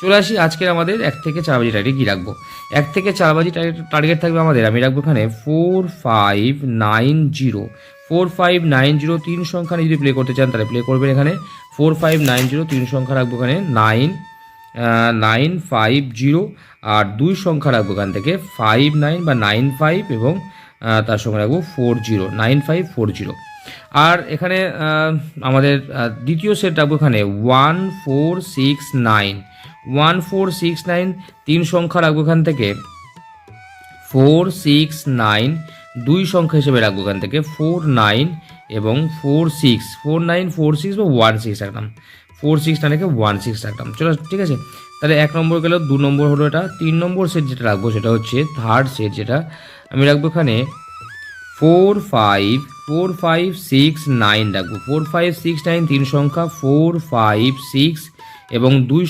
চলে আসি আজকের আমাদের 1 থেকে 4 বাজি টার্গেট কী রাখবো। 1 থেকে 4 বাজি টার্গেট থাকবে আমাদের, আমি রাখবো এখানে 4590। 4590 তিন সংখ্যা যদি প্লে করতে চান তাহলে প্লে করবেন এখানে 4590, তিন সংখ্যা রাখবো এখানে 950, আর দুই সংখ্যা রাখবো এখান থেকে 59 বা 95 এবং তার সঙ্গে রাখবো 40, 9540। আর এখানে আমাদের দ্বিতীয় সেট রাখবো এখানে 1469, 1469 তিন সংখ্যা রাখবো এখান থেকে 469, দুই সংখ্যা হিসেবে রাখবো এখান থেকে 49 এবং 46, 4946 বা 16 রাখলাম, 46 না রেখে 16 রাখলাম। চলো ঠিক আছে, তাহলে 1 নম্বর গেল, 2 নম্বর হলো এটা। 3 নম্বর সেট যেটা রাখবো সেটা হচ্ছে থার্ড সেট, যেটা আমি রাখবো এখানে 4569 রাখবো। 4569 তিন সংখ্যা 456 এবং দুই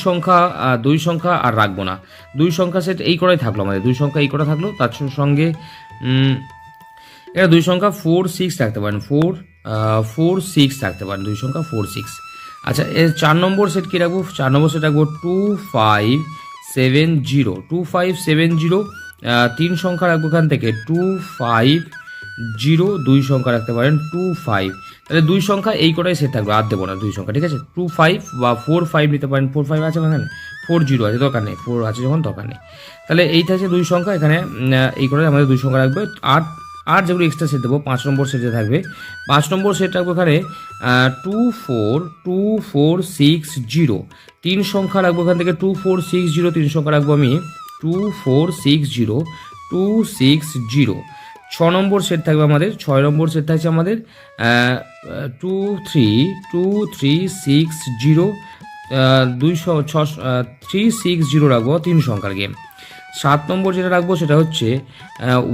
সংখ্যা আর রাখবো না। দুই সংখ্যা সেট এই করাই থাকলো আমাদের, দুই সংখ্যা এই করা থাকলো। তার সঙ্গে এটা দুই সংখ্যা 46 রাখতে পারেন, 46 রাখতে পারেন, দুই সংখ্যা 46। আচ্ছা, এর 4 নম্বর সেট কী রাখবো? 4 নম্বর সেট রাখবো 2570, 2570 তিন সংখ্যা রাখবো এখান থেকে 250, দুই সংখ্যা রাখতে পারেন 25। তাহলে দুই সংখ্যা এই কটাই সেট থাকবে, আর দেবো না দুই সংখ্যা, ঠিক আছে। 25 বা 45 নিতে পারেন, 45 আছে এখানে, 40 আছে, দরকার নেই, 4 আছে যখন দরকার নেই। তাহলে এই থাকছে দুই সংখ্যা, এখানে এই কটাই আমাদের দুই সংখ্যা রাখবে। আর যেগুলো এক্সট্রা সেট দেবো 5 নম্বর সেটে থাকবে। 5 নম্বর সেট রাখবো এখানে 2460, তিন সংখ্যা রাখবো এখান থেকে 2460, তিন সংখ্যা রাখবো আমি 2460, 260। 6 নম্বর সেট থাকবে আমাদের, 6 নম্বর সেট থাকছে আমাদের 2360, 360 রাখবো, তিন সংখ্যার গেম। 7 নম্বর যেটা রাখবো সেটা হচ্ছে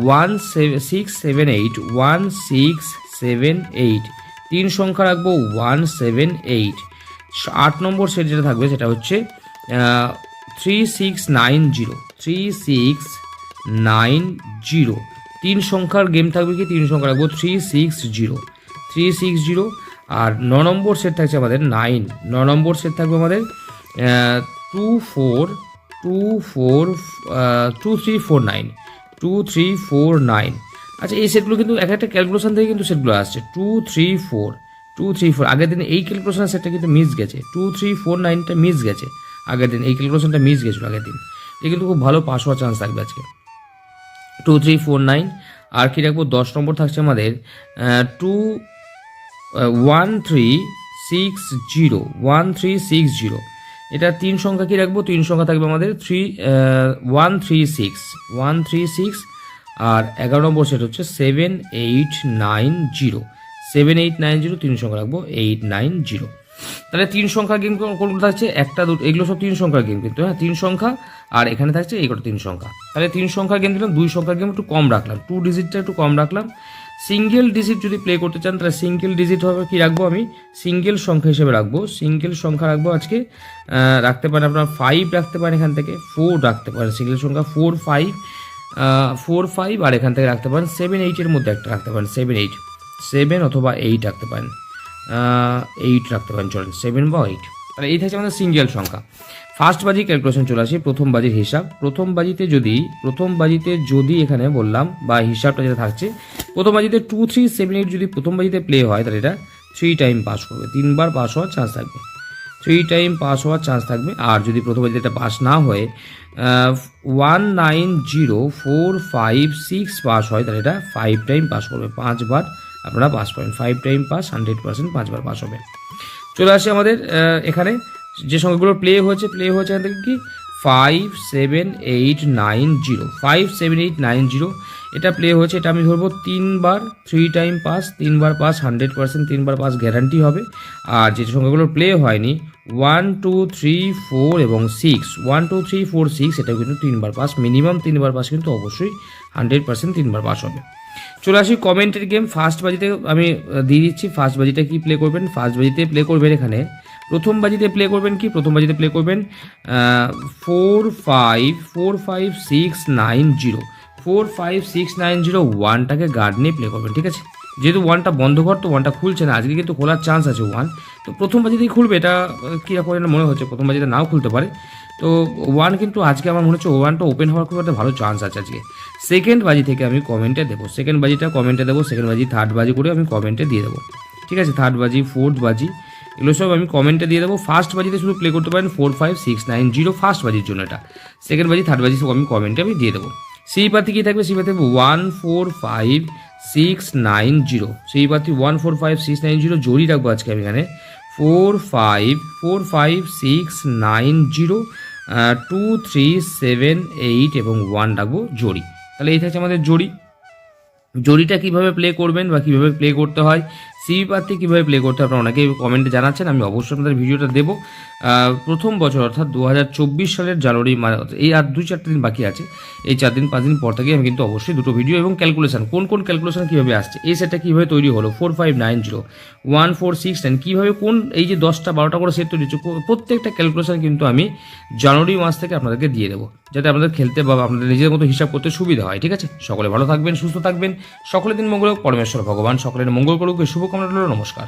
1678, তিন সংখ্যা রাখবো 178। 8 নম্বর সেট যেটা থাকবে সেটা হচ্ছে 3690, তিন সংখ্যার গেম থাকবে কি, তিন সংখ্যা রাখবো 360। আর 9 নম্বর সেট থাকছে আমাদের 9 নম্বর সেট থাকবে আমাদের 2349। আচ্ছা, এই সেটগুলো কিন্তু এক একটা ক্যালকুলেশন থেকে কিন্তু সেটগুলো আসছে 234। আগের দিন এই ক্যালকুলেশন সেটটা কিন্তু মিস গেছে, 2349টা মিস গেছে আগের দিন, এই ক্যালকুলেশনটা মিস গেছিলো আগের দিন। এই কিন্তু খুব ভালো পাস হওয়ার চান্স থাকবে আজকে 2349। আর কি রাখবো? 10 নম্বর থাকছে আমাদের 1360, এটা তিন সংখ্যা কি রাখবো? তিন সংখ্যা থাকবে আমাদের 136। আর 11 নম্বর সেট হচ্ছে 7890, তিন সংখ্যা রাখবো 890। তাহলে তিন সংখ্যার গেম কোনগুলো থাকছে? একটা দুটো, এগুলো সব তিন সংখ্যার গেম কিন্তু, হ্যাঁ তিন সংখ্যা। আর এখানে থাকছে এই কটা তিন সংখ্যা। তাহলে তিন সংখ্যার গেম দিলাম, দুই সংখ্যার গেম একটু কম রাখলাম, 2 ডিজিটটা একটু কম রাখলাম। সিঙ্গেল ডিজিট যদি প্লে করতে চান তাহলে সিঙ্গেল ডিজিট হবে কি রাখবো, আমি সিঙ্গেল সংখ্যা হিসেবে রাখবো, সিঙ্গেল সংখ্যা রাখবো আজকে। রাখতে পারেন আপনার 5 রাখতে পারেন, এখান থেকে 4 রাখতে পারেন, সিঙ্গেল সংখ্যা 4 5, আর এখান থেকে রাখতে পারেন 7 8-এর মধ্যে একটা রাখতে পারেন, 7 অথবা 8 রাখতে পারেন, 8 রাখতে পারেন, চলেন 7 বা 8। তাহলে এই থাকছে আমাদের সিঙ্গেল সংখ্যা। ফার্স্ট বাজি ক্যালকুলেশন চলে আসি, প্রথম বাজির হিসাব। প্রথম বাজিতে যদি এখানে বললাম বা হিসাবটা যেটা থাকছে, প্রথম বাজিতে 2378 যদি প্রথম বাজিতে প্লে হয় তাহলে এটা 3 টাইম পাস করবে, 3বার পাস হওয়ার চান্স থাকবে, 3 টাইম পাস হওয়ার চান্স থাকবে। আর যদি প্রথম বাজিতে এটা পাস না হয়ে 190456 পাস হয় তাহলে এটা 5 টাইম পাস করবে, 5বার আপনারা পাস পাবেন, 5 টাইম পাস 100%, 5বার পাস হবে। চলে আসে আমাদের এখানে যে সংখ্যাগুলো প্লে হয়েছে এখান থেকে কি 57890, এটা প্লে হয়েছে, এটা আমি ধরবো 3বার, 3 টাইম পাস, 3বার পাস 100%, 3বার পাস গ্যারান্টি হবে। আর যে সংখ্যাগুলো প্লে হয়নি 1 2 3 4 এবং 6, 1 2 3 4 6, এটাও কিন্তু 3বার পাস, মিনিমাম 3বার পাস কিন্তু অবশ্যই 100% 3বার পাস হবে। চলে আসি কমেন্টের গেম। ফার্স্ট বাজিতে আমি দিয়ে দিচ্ছি, ফার্স্ট বাজিতে কি প্লে করবেন? ফার্স্ট বাজিতে প্লে করবেন এখানে, প্রথম বাজিতে প্লে করবেন কি, প্রথম বাজিতে প্লে করবেন 454690, 45690, 1টাকে গার্ড নিয়ে প্লে করবেন, ঠিক আছে। যেহেতু 1টা বন্ধ ঘর, তো 1টা খুলছে না, আজকে কিন্তু খোলার চান্স আছে 1, তো প্রথম বাজিতেই খুলবে, এটা কীরকম মনে হচ্ছে, প্রথম বাজিতে নাও খুলতে পারে। তো তো 1 কিন্তু আজকে আমার মনে হচ্ছে 1টা ওপেন হওয়ার খুব একটা ভালো চান্স আছে আজকে। সেকেন্ড বাজি থেকে আমি কমেন্টে দেবো, সেকেন্ড বাজিটা কমেন্টে দেবো, সেকেন্ড বাজি থার্ড বাজি করে আমি কমেন্টে দিয়ে দেবো, ঠিক আছে? থার্ড বাজি, ফোর্থ বাজি, এগুলো সব আমি কমেন্টে দিয়ে দেবো। ফার্স্ট বাজিতে শুধু প্লে করতে পারেন 4 5 6 9 0, ফার্স্ট বাজির জন্য এটা। সেকেন্ড বাজি, থার্ড বাজি সব আমি কমেন্টে দিয়ে দেবো। সেই প্রার্থী কী থাকবে? সেই প্রার্থী 1 4 5 6 9 0, সেই প্রার্থী 1 4 5 6 9 0 জড়ি রাখবো আজকে আমি এখানে 4 5 4 5 6 9 0, 2 3 7 8 এবং 1 রাখবো জড়ি। তাহলে এই থাকছে আমাদের জড়ি। জড়িটা কীভাবে প্লে করবেন বা কীভাবে প্লে করতে হয়, সিবি প্রার্থী কীভাবে প্লে করতে হয়, আপনারা অনেকেই কমেন্টে জানাচ্ছেন, আমি অবশ্যই আপনাদের ভিডিওটা দেবো। প্রথম বছর অর্থাৎ 2024 সালের জানুয়ারি, এই আর 2-4 দিন বাকি আছে, এই 4 দিন 5 দিন পর থেকে আমি কিন্তু অবশ্যই দুটো ভিডিও এবং ক্যালকুলেশন, কোন কোন ক্যালকুলেশন কীভাবে আসছে, এই সেটটা কীভাবে তৈরি হলো, 4 5 9 0 1 4 6 9, কীভাবে কোন এই যে 10টা 12টা করে সেট তৈরি হচ্ছে, প্রত্যেকটা ক্যালকুলেশন কিন্তু আমি জানুয়ারি মাস থেকে আপনাদেরকে দিয়ে দেবো, যাতে আপনাদের খেলতে বা আপনাদের নিজের মতো হিসাব করতে সুবিধা হয়, ঠিক আছে? সকলে ভালো থাকবেন, সুস্থ থাকবেন, সকলের দিন মঙ্গল হোক, পরমেশ্বর ভগবান সকলের মঙ্গল করুক, শুভকামনা রইল, নমস্কার।